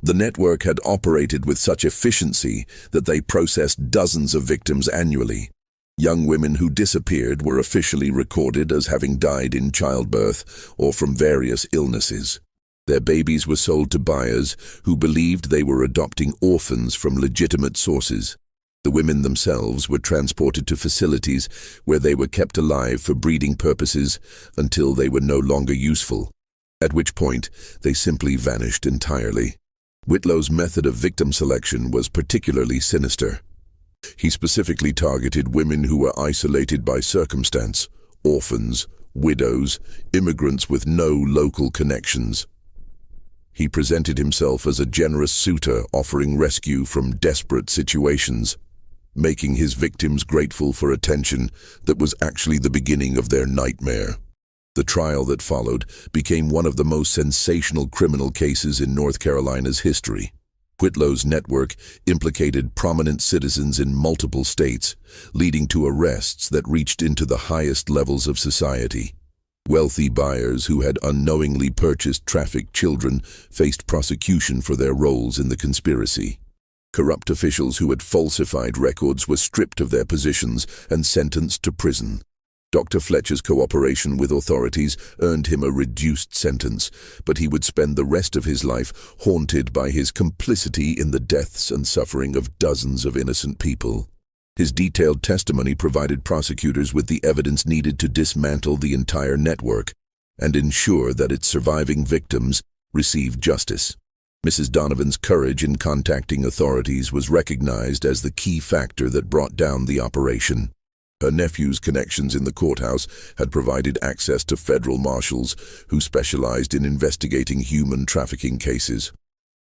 The network had operated with such efficiency that they processed dozens of victims annually. Young women who disappeared were officially recorded as having died in childbirth or from various illnesses. Their babies were sold to buyers who believed they were adopting orphans from legitimate sources. The women themselves were transported to facilities where they were kept alive for breeding purposes until they were no longer useful, at which point they simply vanished entirely. Whitlow's method of victim selection was particularly sinister. He specifically targeted women who were isolated by circumstance, orphans, widows, immigrants with no local connections. He presented himself as a generous suitor offering rescue from desperate situations, making his victims grateful for attention that was actually the beginning of their nightmare. The trial that followed became one of the most sensational criminal cases in North Carolina's history. Whitlow's network implicated prominent citizens in multiple states, leading to arrests that reached into the highest levels of society. Wealthy buyers who had unknowingly purchased trafficked children faced prosecution for their roles in the conspiracy. Corrupt officials who had falsified records were stripped of their positions and sentenced to prison. Dr. Fletcher's cooperation with authorities earned him a reduced sentence, but he would spend the rest of his life haunted by his complicity in the deaths and suffering of dozens of innocent people. His detailed testimony provided prosecutors with the evidence needed to dismantle the entire network and ensure that its surviving victims received justice. Mrs. Donovan's courage in contacting authorities was recognized as the key factor that brought down the operation. Her nephew's connections in the courthouse had provided access to federal marshals who specialized in investigating human trafficking cases.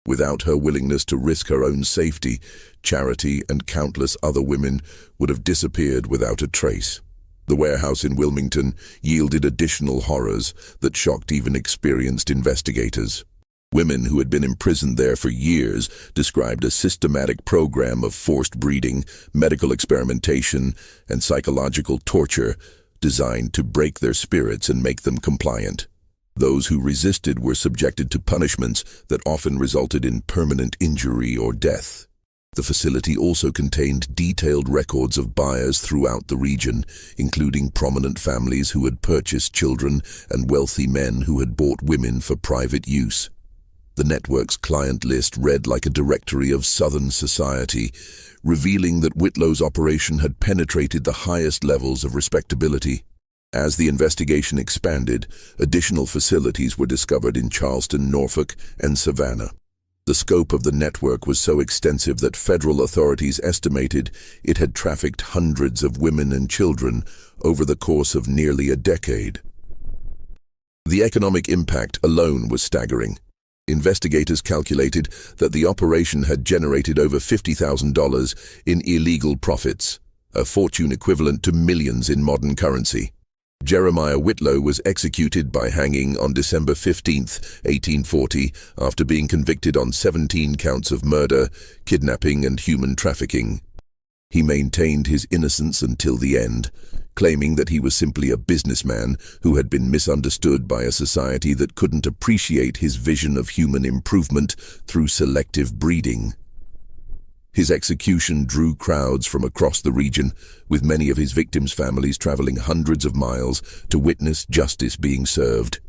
Without her willingness to risk her own safety, Charity and countless other women would have disappeared without a trace. The warehouse in Wilmington yielded additional horrors that shocked even experienced investigators. Women who had been imprisoned there for years described a systematic program of forced breeding, medical experimentation, and psychological torture designed to break their spirits and make them compliant. Those who resisted were subjected to punishments that often resulted in permanent injury or death. The facility also contained detailed records of buyers throughout the region, including prominent families who had purchased children and wealthy men who had bought women for private use. The network's client list read like a directory of Southern society, revealing that Whitlow's operation had penetrated the highest levels of respectability. As the investigation expanded, additional facilities were discovered in Charleston, Norfolk, and Savannah. The scope of the network was so extensive that federal authorities estimated it had trafficked hundreds of women and children over the course of nearly a decade. The economic impact alone was staggering. Investigators calculated that the operation had generated over $50,000 in illegal profits, a fortune equivalent to millions in modern currency. Jeremiah Whitlow was executed by hanging on December 15, 1840, after being convicted on 17 counts of murder, kidnapping, and human trafficking. He maintained his innocence until the end, claiming that he was simply a businessman who had been misunderstood by a society that couldn't appreciate his vision of human improvement through selective breeding. His execution drew crowds from across the region, with many of his victims' families traveling hundreds of miles to witness justice being served.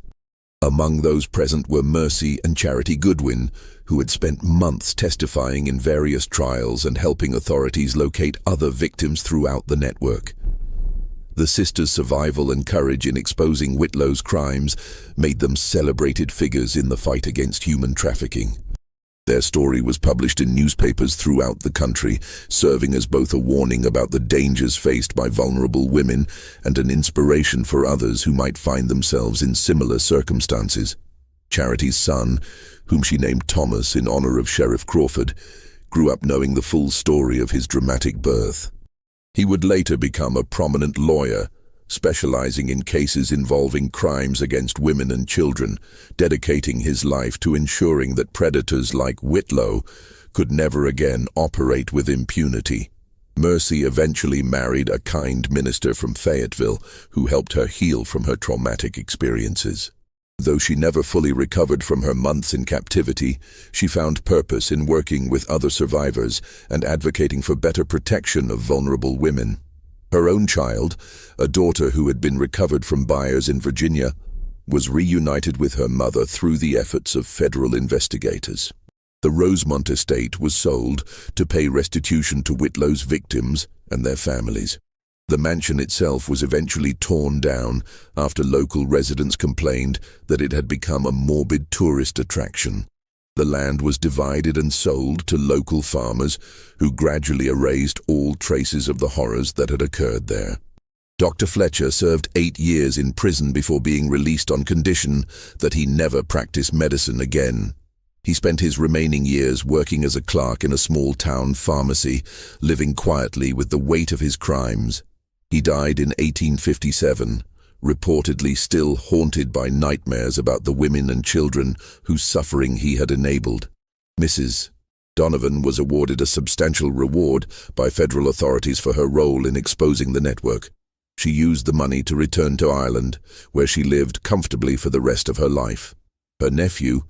Among those present were Mercy and Charity Goodwin, who had spent months testifying in various trials and helping authorities locate other victims throughout the network. The sisters' survival and courage in exposing Whitlow's crimes made them celebrated figures in the fight against human trafficking. Their story was published in newspapers throughout the country, serving as both a warning about the dangers faced by vulnerable women and an inspiration for others who might find themselves in similar circumstances. Charity's son, whom she named Thomas in honor of Sheriff Crawford, grew up knowing the full story of his dramatic birth. He would later become a prominent lawyer, specializing in cases involving crimes against women and children, dedicating his life to ensuring that predators like Whitlow could never again operate with impunity. Mercy eventually married a kind minister from Fayetteville who helped her heal from her traumatic experiences. Though she never fully recovered from her months in captivity, she found purpose in working with other survivors and advocating for better protection of vulnerable women. Her own child, a daughter who had been recovered from Byers in Virginia, was reunited with her mother through the efforts of federal investigators. The Rosemont estate was sold to pay restitution to Whitlow's victims and their families. The mansion itself was eventually torn down after local residents complained that it had become a morbid tourist attraction. The land was divided and sold to local farmers who gradually erased all traces of the horrors that had occurred there. Dr. Fletcher served 8 years in prison before being released on condition that he never practice medicine again. He spent his remaining years working as a clerk in a small-town pharmacy, living quietly with the weight of his crimes. He died in 1857, reportedly still haunted by nightmares about the women and children whose suffering he had enabled. Mrs. Donovan was awarded a substantial reward by federal authorities for her role in exposing the network. She used the money to return to Ireland, where she lived comfortably for the rest of her life. Her nephew,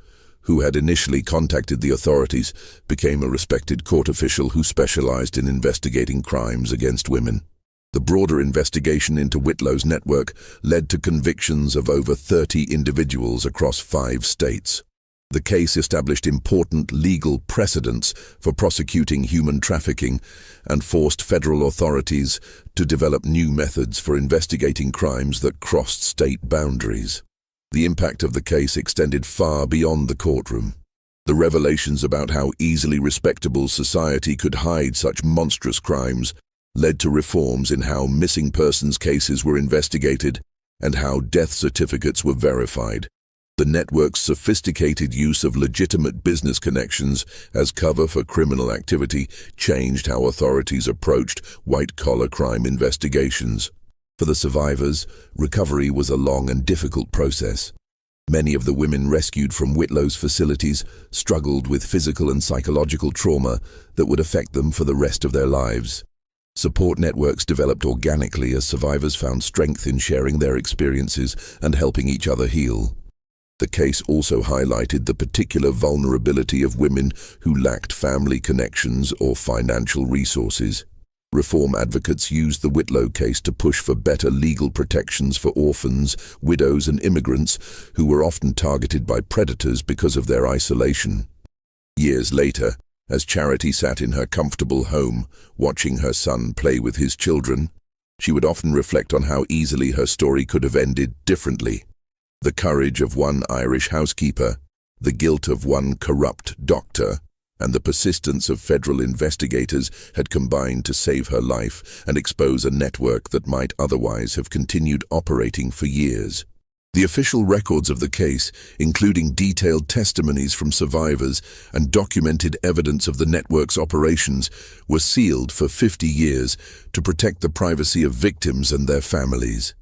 who had initially contacted the authorities, became a respected court official who specialized in investigating crimes against women. The broader investigation into Whitlow's network led to convictions of over 30 individuals across 5 states. The case established important legal precedents for prosecuting human trafficking and forced federal authorities to develop new methods for investigating crimes that crossed state boundaries. The impact of the case extended far beyond the courtroom. The revelations about how easily respectable society could hide such monstrous crimes led to reforms in how missing persons cases were investigated and how death certificates were verified. The network's sophisticated use of legitimate business connections as cover for criminal activity changed how authorities approached white-collar crime investigations. For the survivors, recovery was a long and difficult process. Many of the women rescued from Whitlow's facilities struggled with physical and psychological trauma that would affect them for the rest of their lives. Support networks developed organically as survivors found strength in sharing their experiences and helping each other heal. The case also highlighted the particular vulnerability of women who lacked family connections or financial resources. Reform advocates used the Whitlow case to push for better legal protections for orphans, widows, and immigrants who were often targeted by predators because of their isolation. Years later, as Charity sat in her comfortable home, watching her son play with his children, she would often reflect on how easily her story could have ended differently. The courage of one Irish housekeeper, the guilt of one corrupt doctor, and the persistence of federal investigators had combined to save her life and expose a network that might otherwise have continued operating for years. The official records of the case, including detailed testimonies from survivors and documented evidence of the network's operations, were sealed for 50 years to protect the privacy of victims and their families.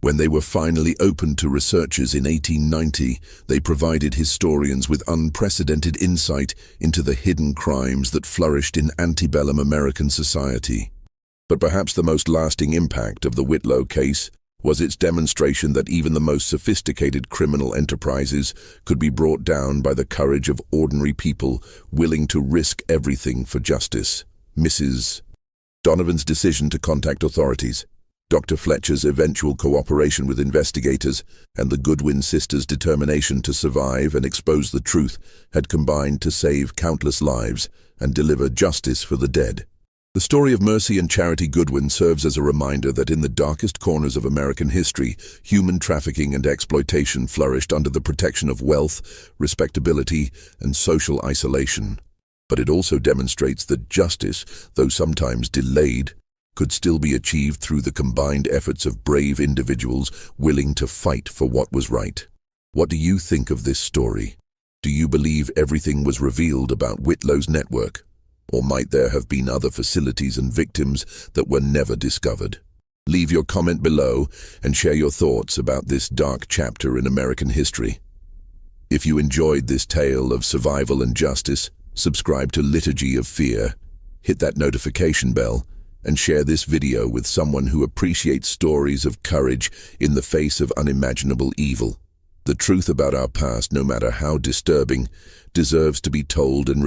When they were finally opened to researchers in 1890, they provided historians with unprecedented insight into the hidden crimes that flourished in antebellum American society. But perhaps the most lasting impact of the Whitlow case was its demonstration that even the most sophisticated criminal enterprises could be brought down by the courage of ordinary people willing to risk everything for justice. Mrs. Donovan's decision to contact authorities, Dr. Fletcher's eventual cooperation with investigators, and the Goodwin sisters' determination to survive and expose the truth had combined to save countless lives and deliver justice for the dead. The story of Mercy and Charity Goodwin serves as a reminder that in the darkest corners of American history, human trafficking and exploitation flourished under the protection of wealth, respectability, and social isolation. But it also demonstrates that justice, though sometimes delayed, could still be achieved through the combined efforts of brave individuals willing to fight for what was right. What do you think of this story? Do you believe everything was revealed about Whitlow's network? Or might there have been other facilities and victims that were never discovered? Leave your comment below and share your thoughts about this dark chapter in American history. If you enjoyed this tale of survival and justice, subscribe to Liturgy of Fear, hit that notification bell, and share this video with someone who appreciates stories of courage in the face of unimaginable evil. The truth about our past, no matter how disturbing, deserves to be told and